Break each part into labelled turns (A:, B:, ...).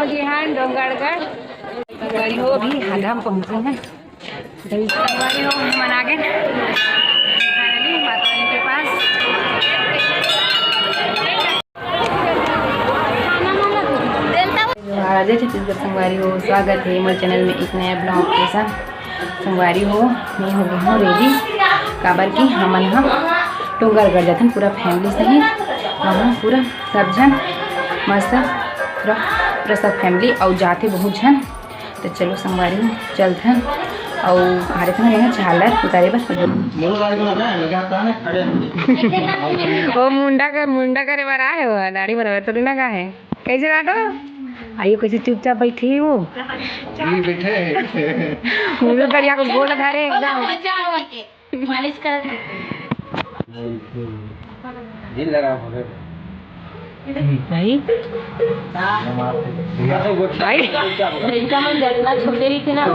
A: पहुंचे हैं डोंगरगढ़। गाड़ी हो अभी आधा हम पहुंचे हैं। गाड़ी हो हम आ गए माता रानी के पास। जय छत्तीसगढ़ संगवारी हो, स्वागत है हमारे चैनल में एक नया ब्लॉग के साथ। संगवारी हो मैं हो गई हूँ रेडी काबर की हमन हम डोंगरगढ़ जाते पूरा फैमिली सहित। वहाँ पूरा सब जन मस्त पूरा सब फैमिली और जाते बहुत जन। तो चलो संगवारी हो चलते हैं और हमारे थे यहाँ झालर उतारे बस वो मुंडा करे बार आए हो दाढ़ी बराबर तो ना का है कैसे काटो आइयो कैसे चुपचाप बैठी वो मुझे बढ़िया को बोल धारे एकदम मालिश कर दिल लगा भाई भाई लड़का मन जलना छोटे रही थे ना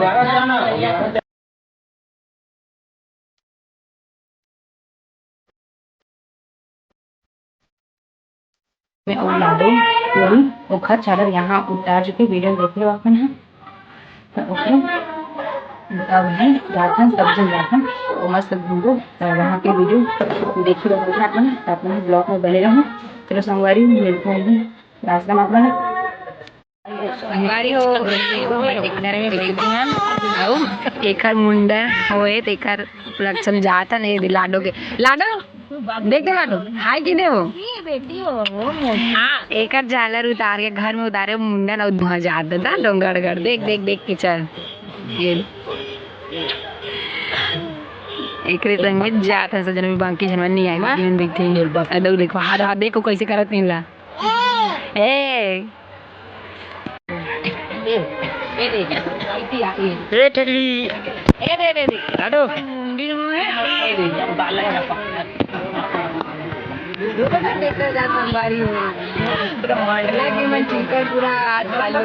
A: मैं और लाडो पूरी ओखर चादर यहाँ उतार चुके वीडियो देख रहे हो अपन है अब है जाथन सब जन जाथन और मस्त घूमो वहाँ के वीडियो देख रहे अपन अपने ब्लॉग में बने रहो। चलो संगवारी मिलते हैं रास्ता में अपना संगवारी हो इधर में बैठे हैं और एकर मुंडा होए तो एकर लक्षण जाता नहीं लाडो के लाडो देख दे लाडो हाय किने हो बेटी हो हाँ एकर झालर उतार के घर में उतारे मुंडन और धुआं जाता था डोंगरगढ़ देख देख देख के चल ये एक संग में जात है सजन में बाकी जन नहीं आई बाकी बैठे अदौ देखो हाथ देखो कैसे करत नहीं ला ए रे ठली ए रे लाडो मुंडी में ए रे बाला है देखते जा संगवारी हो ब्रह्मांड के मन चिकर पूरा आज वालों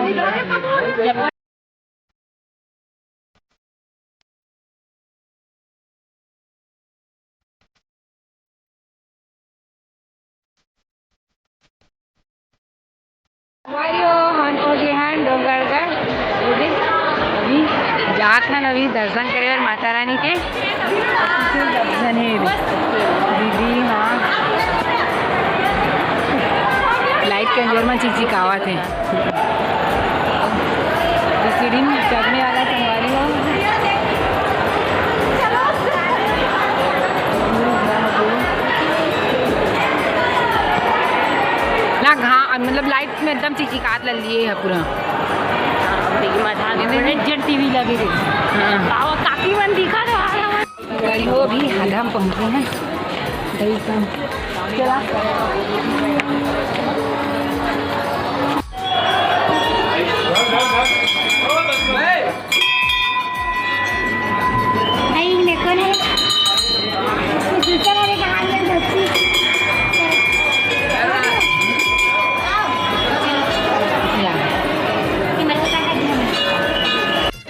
A: डोंगरगढ़ अभी जात हैं अभी दर्शन करे माता रानी के दर्शन है दीदी हाँ लाइट के अंजोर में चिकावत है सीढ़ी में चढ़ने वाला संगवारी हो ना घा मतलब लाइट में एकदम चिचिकात लग लिए है पूरा टीवी लगे काफी मन दिखा गाड़ी हो अभी आधा हम पहुंचे हैं चला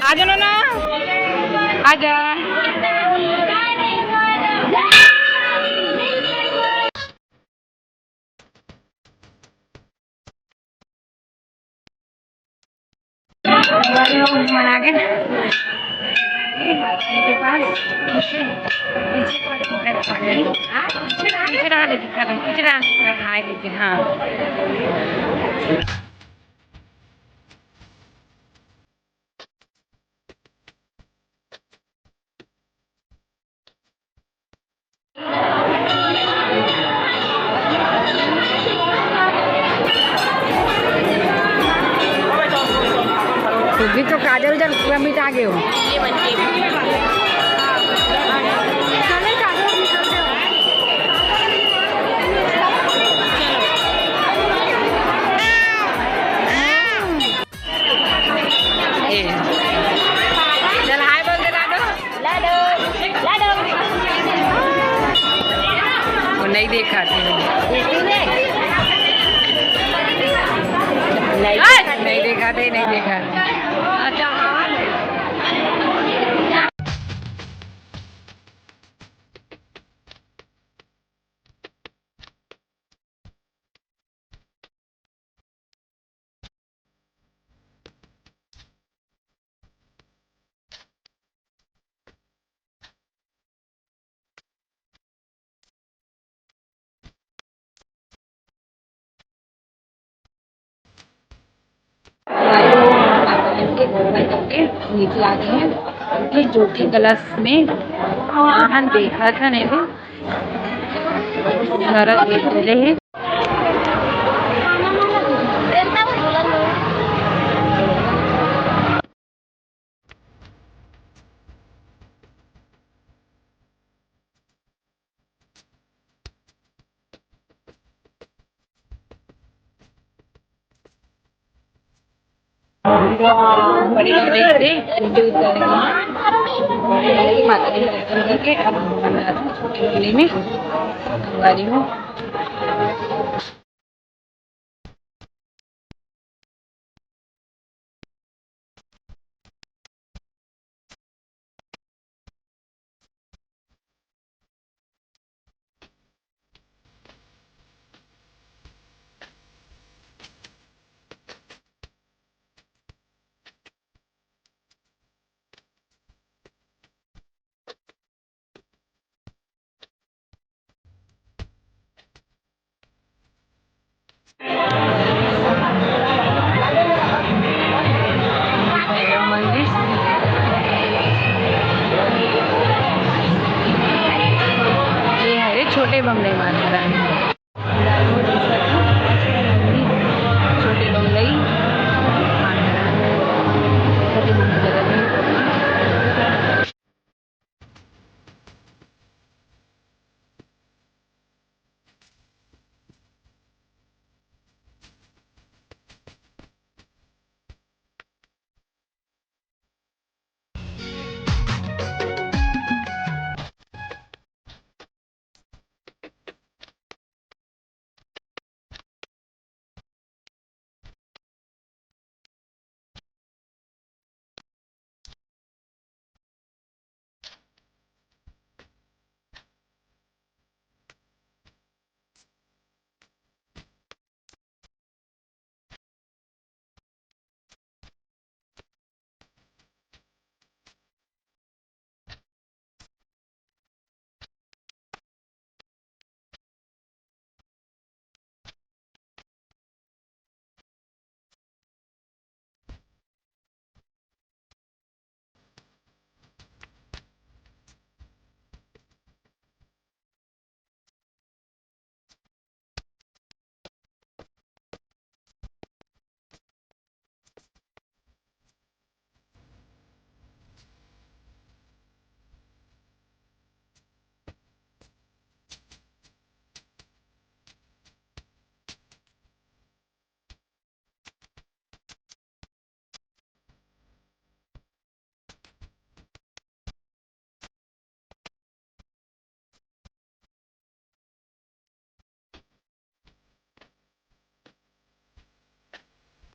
A: आजा ना आजा मना के हाँ भी तो काजल उजल पूरा मिटा गए हो चल हाय बोल दे लाडो लाडो वो नहीं देखा थे नहीं देखा थे नहीं देखा अच्छा नीचे आ गए हैं क्योंकि ज्योति क्लास में वाहन देखा था नहीं घर चले हैं। बड़ी में हूँ। छोटे बंगले माता छोटे बंगले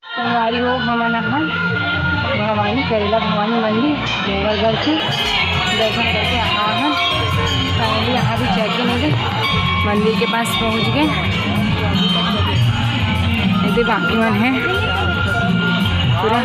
A: हमारी हो भवानी करेला भवानी मंदिर देवघर से दर्शन करके आना है। फाइनली यहाँ भी चेक इन हो गए, मंदिर के पास पहुँच गए। ये बाकी मन है पूरा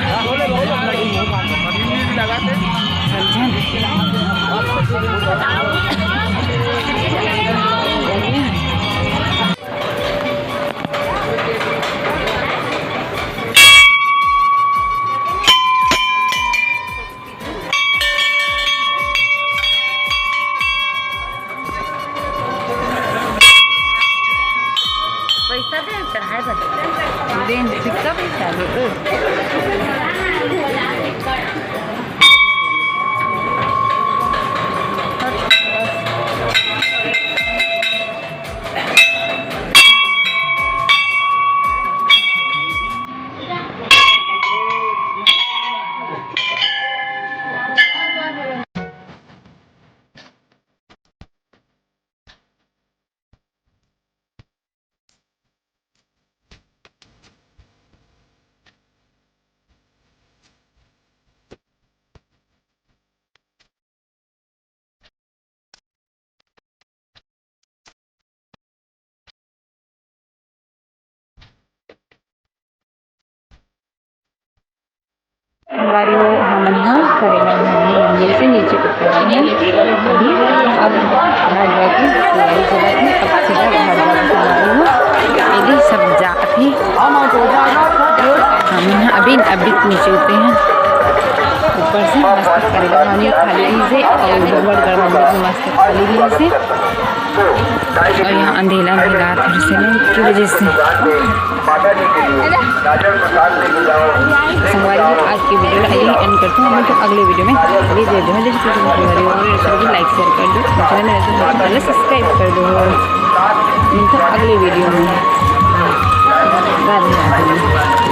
A: पैसा दे चढ़ाए दिन सिक्का पैसा हमारी वो हमन्ना करेला मंदिर से नीचे उतर रहे हैं। अभी अब भाजपा की तैयारी चला थी, अब सीधा भाजपा की तैयारी हो यदि सब जाती हम अभी नीचे उतरे हैं ऊपर से मस्त करेगा पानी खाली से और भगवान गर्मा मस्त खाली से। और यहाँ अंधेला अंधेला फिर से नहीं की वजह से संगवारी आज की वीडियो यही एंड करते हैं। तो अगले वीडियो में अगली वीडियो में लाइक शेयर कर दो, चैनल पहले सब्सक्राइब कर दो। मिलते हैं अगले वीडियो में। राधे राधे।